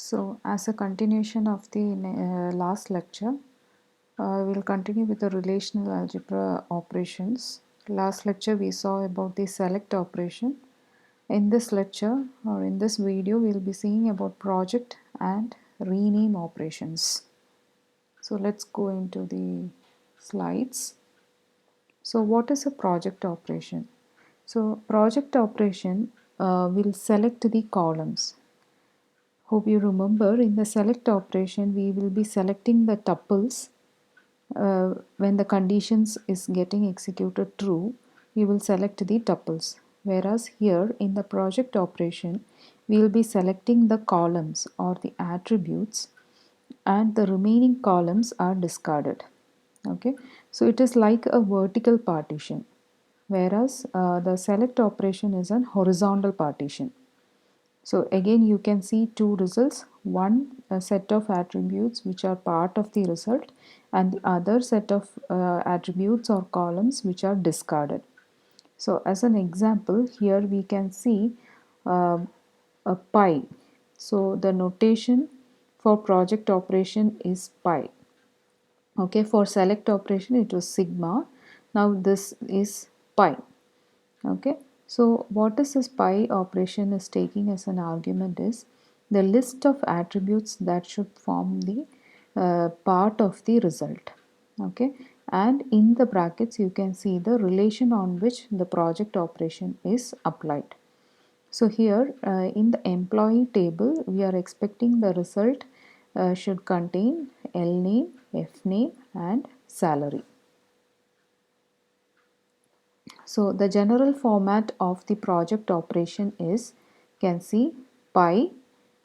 So, as a continuation of the last lecture, we'll continue with the relational algebra operations. Last lecture we saw about the select operation. In this lecture or in this video, we'll be seeing about project and rename operations. So, let's go into the slides. So, what is a project operation? So, project operation will select the columns. Hope you remember in the select operation we will be selecting the tuples when the conditions is getting executed true, we will select the tuples. Whereas here in the project operation we will be selecting the columns or the attributes and the remaining columns are discarded. Okay, so it is like a vertical partition, whereas the select operation is an horizontal partition. So again you can see two results, one a set of attributes which are part of the result and the other set of attributes or columns which are discarded. So as an example here we can see uh, a pi. So the notation for project operation is pi. Okay, for select operation it was sigma. Now this is pi. Okay, so what is this pi operation is taking as an argument is the list of attributes that should form the part of the result. Okay, and in the brackets you can see the relation on which the project operation is applied. So here in the employee table we are expecting the result should contain L name, F name and salary. So the general format of the project operation is, can see pi,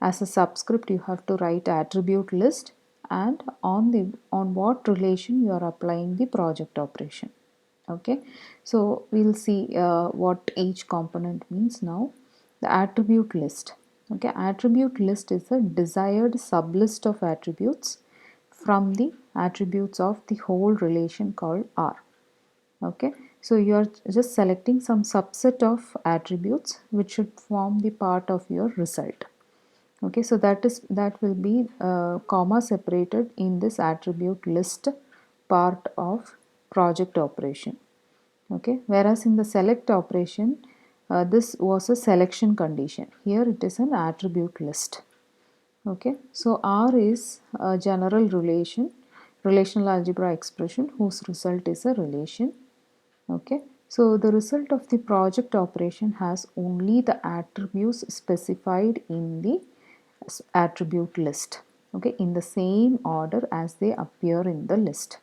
as a subscript you have to write attribute list and on what relation you are applying the project operation. Okay, so we'll see what each component means now. The attribute list. Okay, attribute list is a desired sublist of attributes from the attributes of the whole relation called R. Okay, so you are just selecting some subset of attributes which should form the part of your result. Okay, so that will be comma separated in this attribute list part of project operation. Okay, whereas in the select operation this was a selection condition, here it is an attribute list. Okay, so R is a general relational algebra expression whose result is a relation. Okay, so the result of the project operation has only the attributes specified in the attribute list, okay, in the same order as they appear in the list.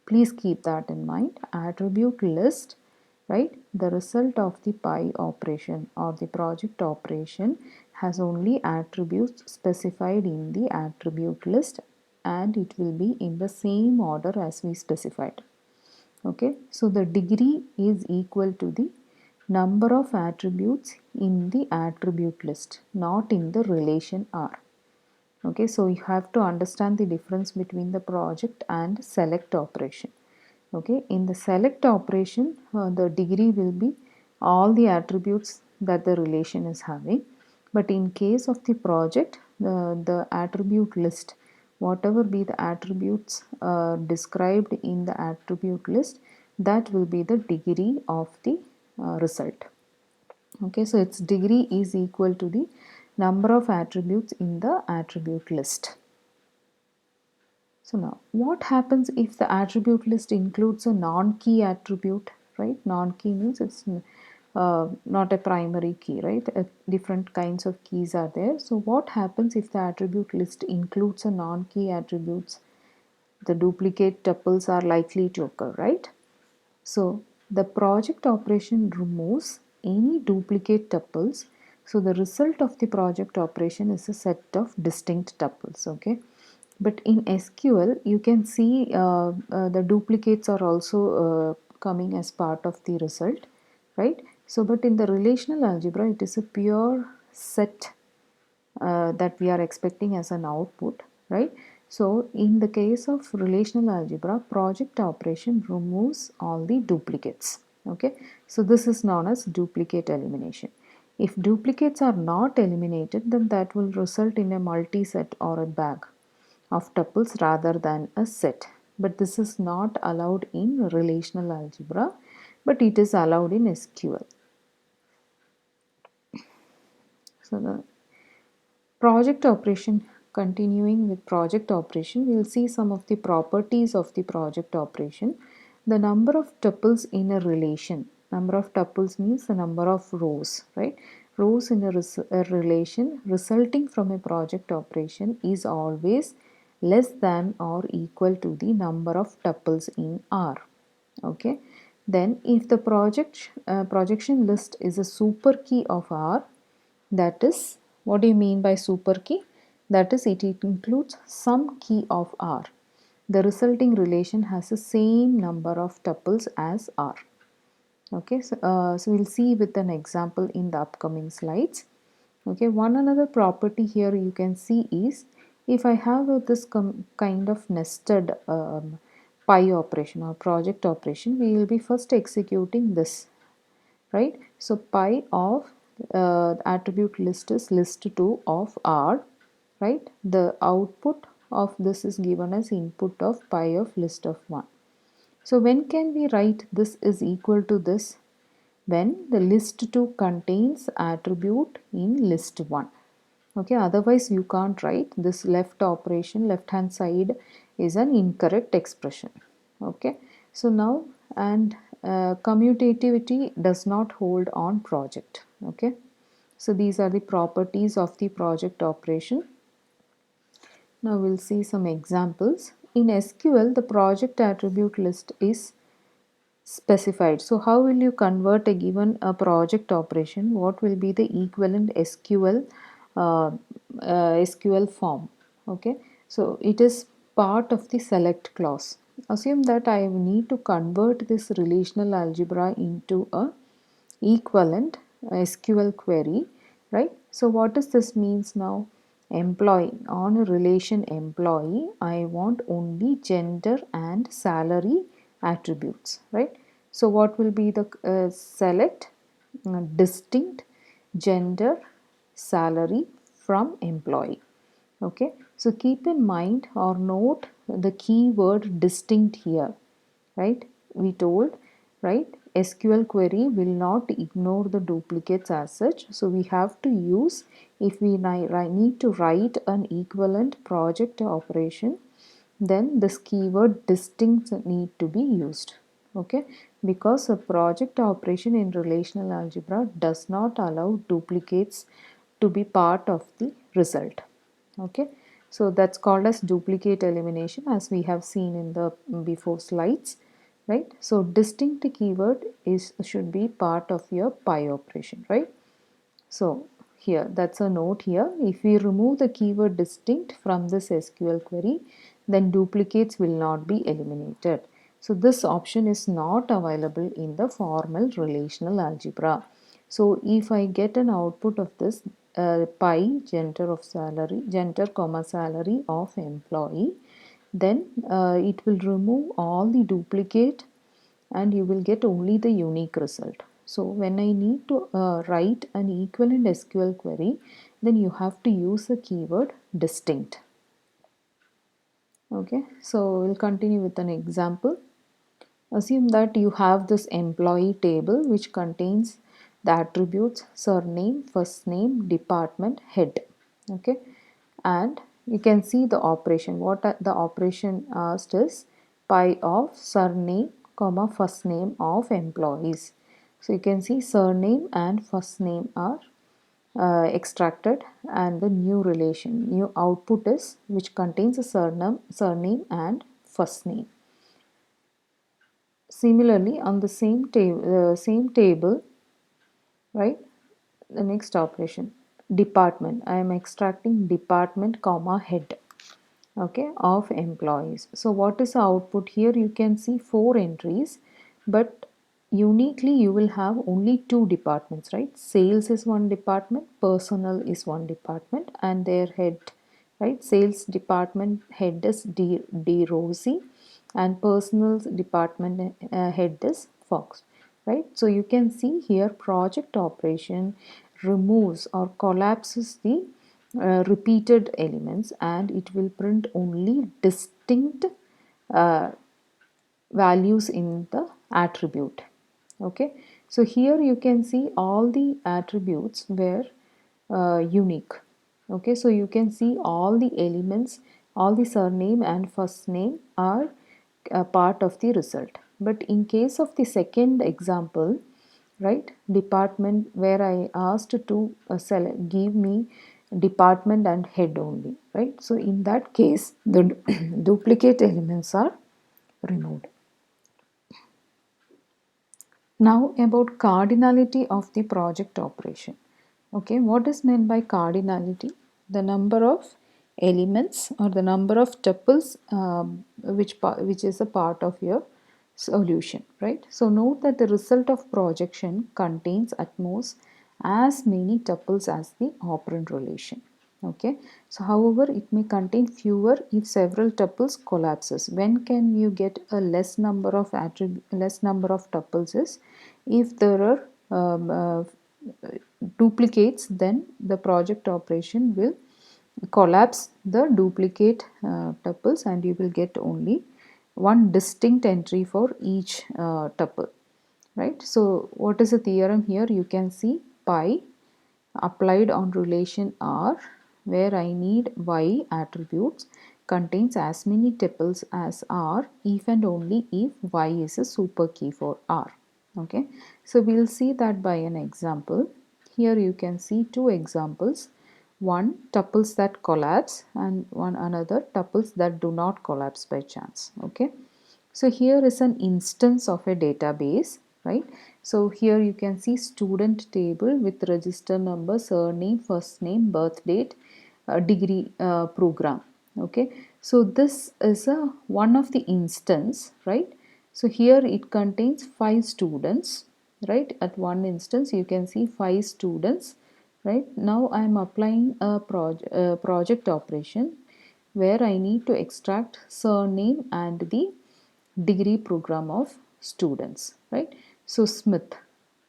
Please keep that in mind. Attribute list, right? The result of the pi operation or the project operation has only attributes specified in the attribute list and it will be in the same order as we specified. Okay, so the degree is equal to the number of attributes in the attribute list, not in the relation R. Okay, so you have to understand the difference between the project and select operation. Okay, in the select operation the degree will be all the attributes that the relation is having, but in case of the project the attribute list, whatever be the attributes described in the attribute list, that will be the degree of the result. Okay, so its degree is equal to the number of attributes in the attribute list. So now what happens if the attribute list includes a non-key attribute, right? Non-key means it's not a primary key, right? Different kinds of keys are there. So what happens if the attribute list includes a non-key attributes? The duplicate tuples are likely to occur, right? So the project operation removes any duplicate tuples. So the result of the project operation is a set of distinct tuples, okay? But in SQL, you can see the duplicates are also coming as part of the result, right? So, but in the relational algebra, it is a pure set that we are expecting as an output, right? So, in the case of relational algebra, project operation removes all the duplicates, okay? So, this is known as duplicate elimination. If duplicates are not eliminated, then that will result in a multi-set or a bag of tuples rather than a set. But this is not allowed in relational algebra, but it is allowed in SQL. So the project operation, continuing with project operation, we will see some of the properties of the project operation. The number of tuples in a relation. Number of tuples means the number of rows, right? Rows in a relation resulting from a project operation is always less than or equal to the number of tuples in R. Okay. Then if the projection list is a super key of R, that is, what do you mean by super key? That is, it includes some key of R. The resulting relation has the same number of tuples as R. Okay, so we'll see with an example in the upcoming slides. Okay, one another property here you can see is, if I have this kind of nested pi operation or project operation, we will be first executing this, right? So pi of attribute list is list2 of R, right? The output of this is given as input of pi of list of 1. So when can we write this is equal to this? When the list2 contains attribute in list1. Okay, otherwise you can't write this. Left operation, left hand side is an incorrect expression. Okay, so now, and commutativity does not hold on project. Okay, so these are the properties of the project operation. Now we'll see some examples. In SQL, the project attribute list is specified. So how will you convert a given project operation? What will be the equivalent SQL form? Okay, so it is part of the select clause. Assume that I need to convert this relational algebra into a equivalent SQL query, right? So what does this means now? Employee, on a relation employee, I want only gender and salary attributes, right? So what will be the select distinct gender salary from employee. Okay, so keep in mind or note the keyword distinct here, right? We told, right, SQL query will not ignore the duplicates as such. So we have to use, if we need to write an equivalent project operation, then this keyword distinct need to be used. Okay, because a project operation in relational algebra does not allow duplicates to be part of the result. Okay, so that's called as duplicate elimination, as we have seen in the before slides, right? So distinct keyword should be part of your pi operation, right? So here, that's a note here. If we remove the keyword distinct from this SQL query, then duplicates will not be eliminated. So this option is not available in the formal relational algebra. So if I get an output of this pi gender of salary, gender comma salary of employee, then it will remove all the duplicate and you will get only the unique result. So when I need to write an equivalent SQL query, then you have to use the keyword distinct. Okay, so we'll continue with an example. Assume that you have this employee table which contains the attributes surname, first name, department, head. Okay, and you can see the operation. What the operation asked is pi of surname comma first name of employees. So you can see surname and first name are extracted, and the new output is which contains a surname and first name. Similarly, on the same table, right? The next operation, department. I am extracting department comma head, okay, of employees. So what is the output here? You can see 4 entries, but uniquely you will have only 2 departments, right? Sales is one department, personnel is one department, and their head, right? Sales department head is D Rosie, and personnel department head is Fox, right? So you can see here project operation removes or collapses the repeated elements, and it will print only distinct uh, values in the attribute. Okay, so here you can see all the attributes were unique. Okay, so you can see all the elements, all the surname and first name are part of the result. But in case of the second example, right, department, where I asked to select, give me department and head only, right? So in that case, the duplicate elements are removed. Now about cardinality of the project operation. Okay, what is meant by cardinality? The number of elements or the number of tuples which is a part of your solution, right? So note that the result of projection contains at most as many tuples as the operand relation. Okay, so however it may contain fewer if several tuples collapses. When can you get a less number of tuples is if there are duplicates, then the project operation will collapse the duplicate tuples and you will get only one distinct entry for each tuple, right? So what is the theorem here? You can see pi applied on relation R, where I need y attributes, contains as many tuples as R if and only if y is a super key for R. Okay, so we'll see that by an example. Here you can see two examples, one tuples that collapse and one another tuples that do not collapse by chance. Okay, so here is an instance of a database, right? So here you can see student table with register number, surname, first name, birth date, degree, program. Okay, so this is a one of the instance, right? So here it contains 5 students, right? At one instance you can see 5 students, right? Now I am applying a project operation where I need to extract surname and the degree program of students, right? So Smith,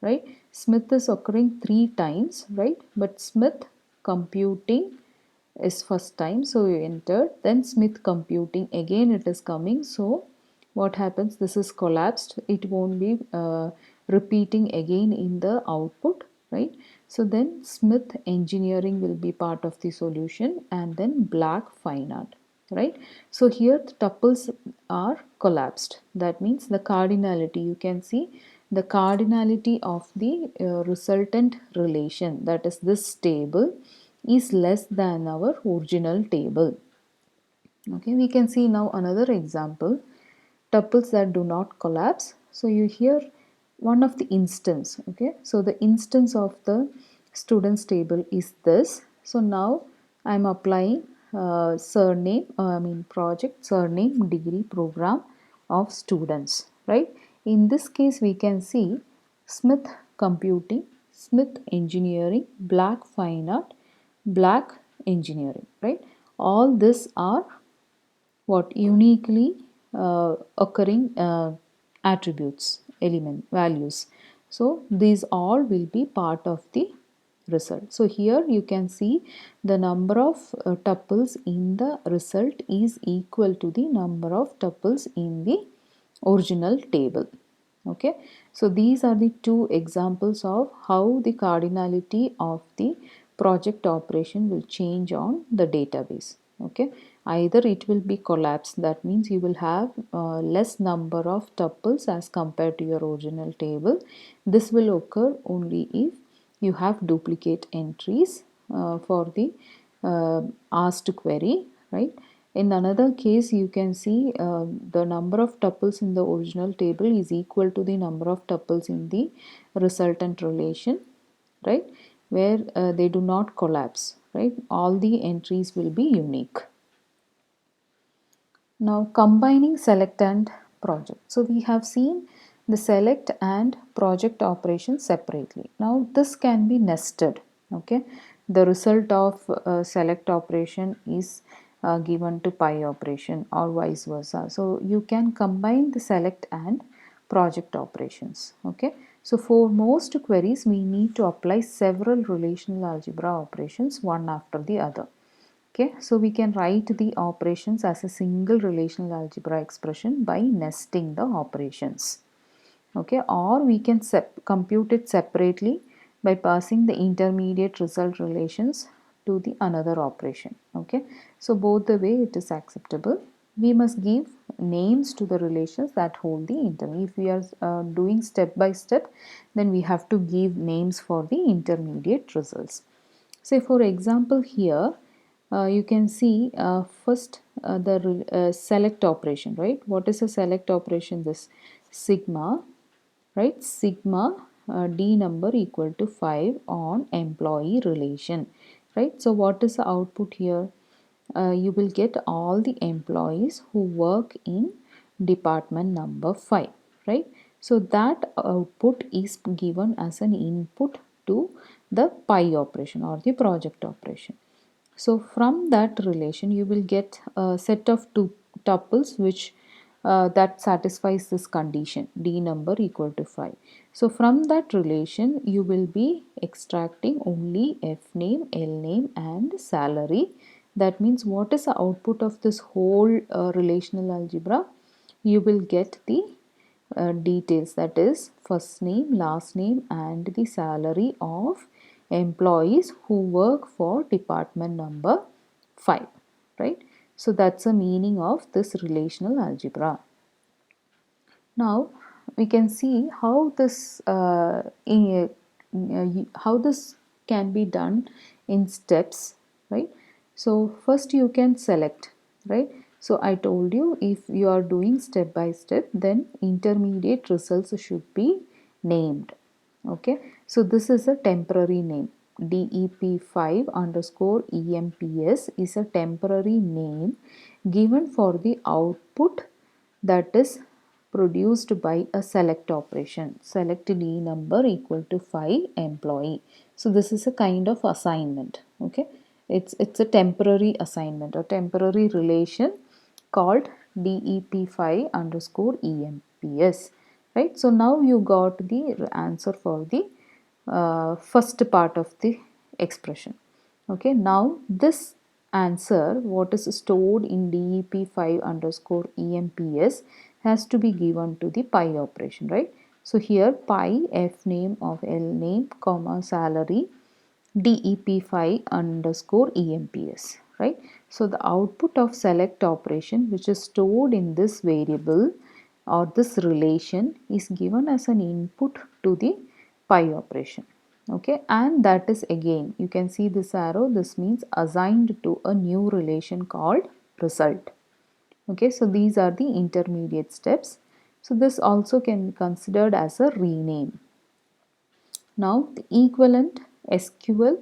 right? Smith is occurring 3 times, right? But Smith computing is first time, so you enter, then Smith computing again it is coming. So what happens, this is collapsed, it won't be repeating again in the output, right? So then Smith engineering will be part of the solution, and then black fine art, right? So here the tuples are collapsed, that means the cardinality, you can see the cardinality of the resultant relation, that is this table, is less than our original table. Okay, we can see now another example, tuples that do not collapse. So you hear one of the instance. Okay, so the instance of the students table is this. So now I am applying surname, project surname, degree, program of students, right? In this case we can see Smith computing, Smith engineering, black fine art, black engineering, right? All this are what uniquely occurring attributes, element values. So these all will be part of the result. So here you can see the number of tuples in the result is equal to the number of tuples in the original table. Okay, so these are the two examples of how the cardinality of the project operation will change on the database. Okay, either it will be collapsed, that means you will have less number of tuples as compared to your original table. This will occur only if you have duplicate entries for the asked query, right? In another case, you can see the number of tuples in the original table is equal to the number of tuples in the resultant relation, right? Where they do not collapse, right? All the entries will be unique. Now combining select and project. So we have seen the select and project operations separately. Now this can be nested. Okay, the result of select operation is given to pi operation or vice versa. So you can combine the select and project operations. Okay, So for most queries, we need to apply several relational algebra operations one after the other. Okay, so we can write the operations as a single relational algebra expression by nesting the operations. Okay, or we can compute it separately by passing the intermediate result relations to the another operation. Okay, so both the way it is acceptable. We must give names to the relations that hold the intermediate. If we are doing step by step, then we have to give names for the intermediate results. Say for example here, you can see first the select operation, right? What is a select operation? This sigma, right? Sigma d number equal to 5 on employee relation, right? So what is the output here? You will get all the employees who work in department number 5, right? So that output is given as an input to the pi operation or the project operation. So from that relation you will get a set of two tuples which that satisfies this condition, d number equal to 5. So from that relation you will be extracting only f name, l name and salary. That means what is the output of this whole relational algebra? You will get the details, that is first name, last name and the salary of employees who work for department number 5, right? So that's the meaning of this relational algebra. Now we can see how this how this can be done in steps, right? So first you can select, right? So I told you if you are doing step by step, then intermediate results should be named. Okay, so this is a temporary name. DEP5 underscore EMPS is a temporary name given for the output that is produced by a select operation. Select D number equal to 5 employee. So this is a kind of assignment. Okay, it's a temporary assignment or temporary relation called DEP5 underscore EMPS, right? So now you got the answer for the first part of the expression. Okay, now this answer, what is stored in DEP5 underscore EMPS, has to be given to the pi operation, right? So here pi f name of l name comma salary DEP5 underscore EMPS, right? So the output of select operation which is stored in this variable or this relation is given as an input to the pi operation. Okay, and that is again, you can see this arrow, this means assigned to a new relation called result. Okay, so these are the intermediate steps. So this also can be considered as a rename. Now the equivalent SQL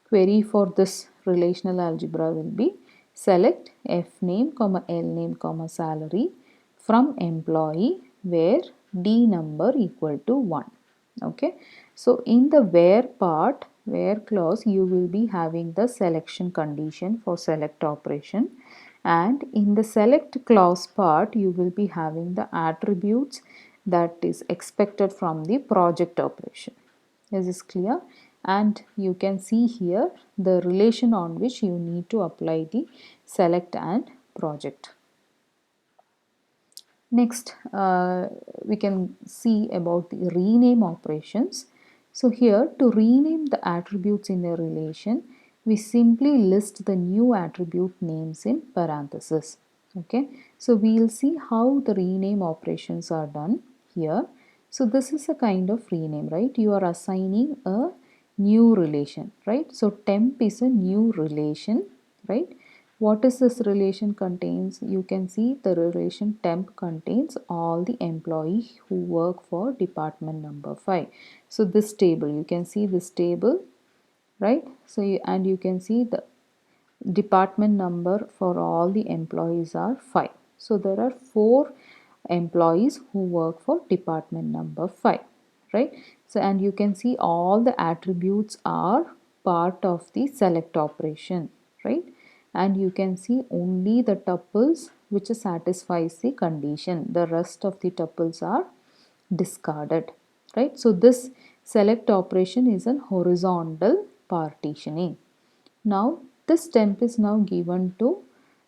query for this relational algebra will be select f name comma l name comma salary from employee where d number equal to 1. Okay, so in the where part, where clause, you will be having the selection condition for select operation, and in the select clause part you will be having the attributes that is expected from the project operation. Is this clear? And you can see here the relation on which you need to apply the select and project. Next, we can see about the rename operations. So here, to rename the attributes in a relation, we simply list the new attribute names in parentheses. Okay, so we'll see how the rename operations are done here. So this is a kind of rename, right? You are assigning a new relation, right? So temp is a new relation, right? What is this relation contains? You can see the relation temp contains all the employees who work for department number 5. So this table, you can see this table, right? So and you can see the department number for all the employees are 5. So there are 4 employees who work for department number 5, right? So and you can see all the attributes are part of the select operation, right? And you can see only the tuples which satisfies the condition. The rest of the tuples are discarded. right? So this select operation is an horizontal partitioning. Now this temp is now given to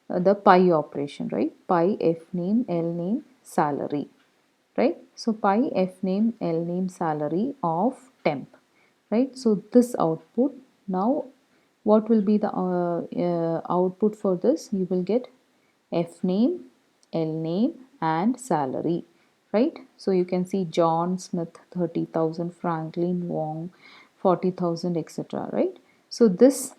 the pi operation, right? Pi f name L name salary, right? So pi f name L name salary of temp, right? So this output, now what will be the output for this? You will get f name, L name and salary, right? So you can see John Smith 30,000, Franklin Wong 40,000, etc., right? So this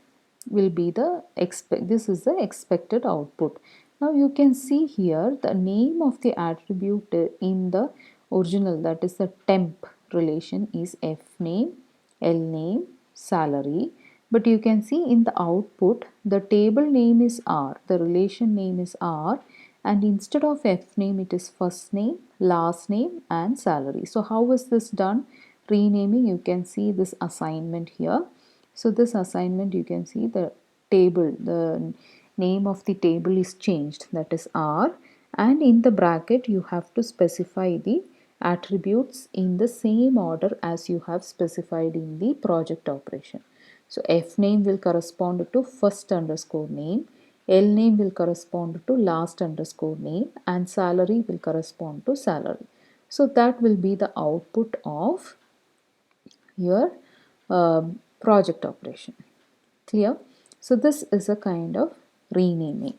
will be the this is the expected output. Now you can see here the name of the attribute in the original, that is the temp relation, is f name, L name, salary. But you can see in the output the table name is R, the relation name is R, and instead of f name it is first name, last name and salary. So how is this done? Renaming, you can see this assignment here. So this assignment, you can see the table, the name of the table is changed, that is R, and in the bracket you have to specify the attributes in the same order as you have specified in the project operation. So f name will correspond to first underscore name, L name will correspond to last underscore name, and salary will correspond to salary. So that will be the output of your project operation. Clear? So this is a kind of renaming.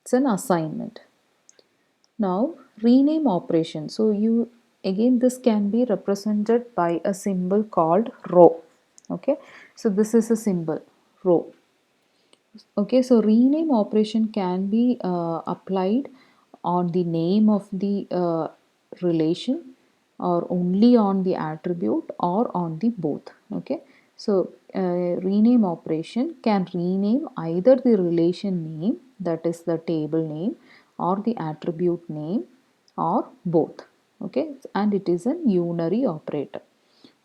It's an assignment. Now rename operation. So you again, this can be represented by a symbol called row. Okay. So this is a symbol row. Okay. So rename operation can be applied on the name of the relation, or only on the attribute, or on the both. Okay. So rename operation can rename either the relation name, that is the table name, or the attribute name, or both. Okay. And it is a unary operator.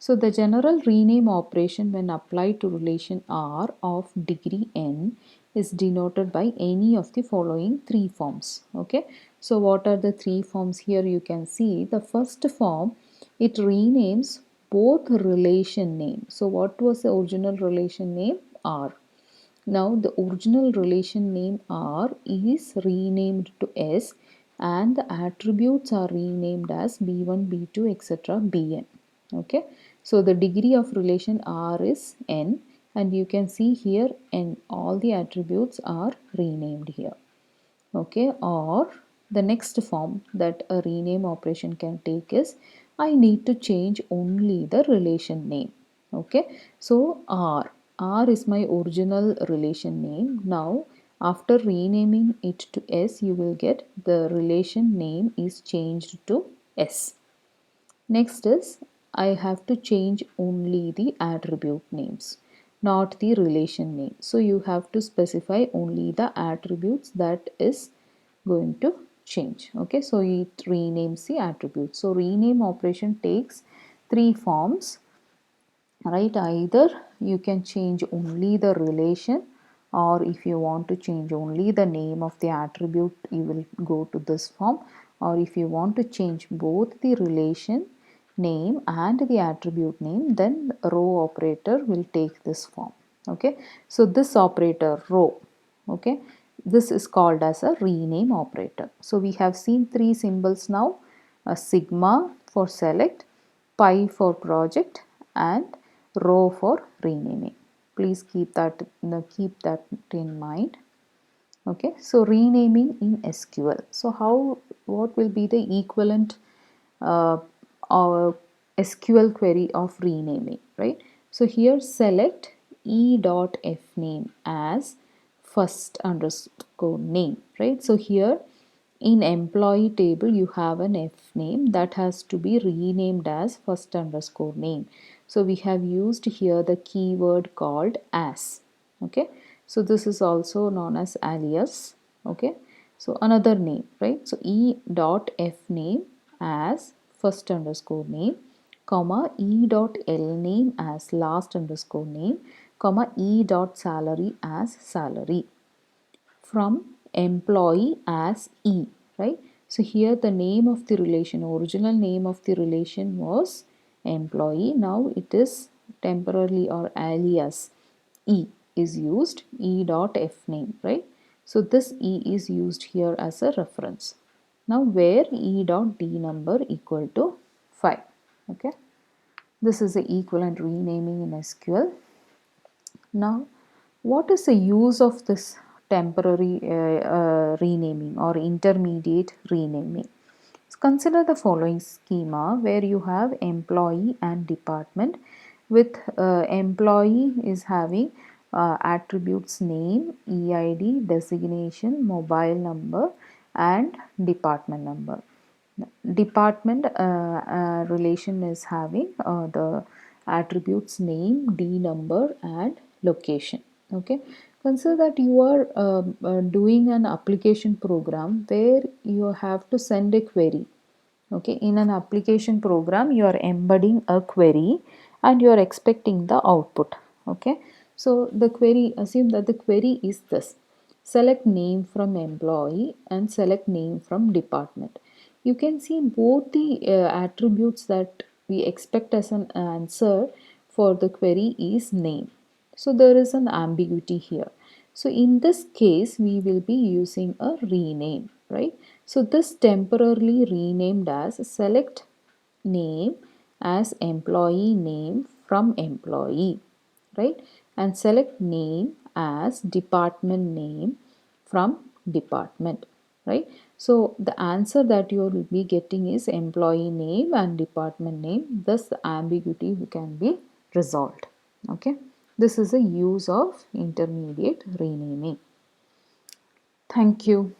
So the general rename operation when applied to relation R of degree n is denoted by any of the following three forms. Okay. So what are the three forms here? You can see the first form, it renames both relation name. So what was the original relation name? R. Now the original relation name R is renamed to S, and the attributes are renamed as B1, B2, etc., Bn. Okay. So the degree of relation R is n, and you can see here n, all the attributes are renamed here. Okay. Or the next form that a rename operation can take is, I need to change only the relation name. Okay. So R is my original relation name. Now after renaming it to S, you will get the relation name is changed to S. Next is, I have to change only the attribute names, not the relation name. So you have to specify only the attributes that is going to change. Okay, so it renames the attributes. So rename operation takes three forms, right? Either you can change only the relation, or if you want to change only the name of the attribute, you will go to this form, or if you want to change both the relation name and the attribute name, then row operator will take this form. Okay, so this operator row, okay, this is called as a rename operator. So we have seen three symbols now, a sigma for select, pi for project, and row for renaming. Please keep that in mind. Okay, so renaming in SQL. So what will be the equivalent uh, SQL query of renaming, right? So here select e.fname as first underscore name, right? So here in employee table you have an f name that has to be renamed as first underscore name. So we have used here the keyword called as. Okay, so this is also known as alias. Okay, so another name, right? So e dot f name as first underscore name, comma e dot l name as last underscore name, comma e dot salary as salary, from employee as E, right? So here the name of the relation, original name of the relation was employee. Now it is temporarily or alias E is used, E dot F name, right? So this E is used here as a reference. Now where E dot D number equal to 5. Okay. This is the equivalent renaming in SQL. Now, what is the use of this temporary renaming or intermediate renaming? So consider the following schema where you have employee and department, with employee is having attributes name, EID, designation, mobile number and department number. Department relation is having the attributes name, D number and location. Okay, consider that you are doing an application program where you have to send a query. Okay, in an application program you are embedding a query and you are expecting the output. Okay, so the query, assume that the query is this: select name from employee and select name from department. You can see both the attributes that we expect as an answer for the query is name. So there is an ambiguity here. So in this case, we will be using a rename, right? So this temporarily renamed as select name as employee name from employee, right? And select name as department name from department, right? So the answer that you will be getting is employee name and department name. Thus the ambiguity can be resolved. Okay. This is a use of intermediate renaming. Thank you.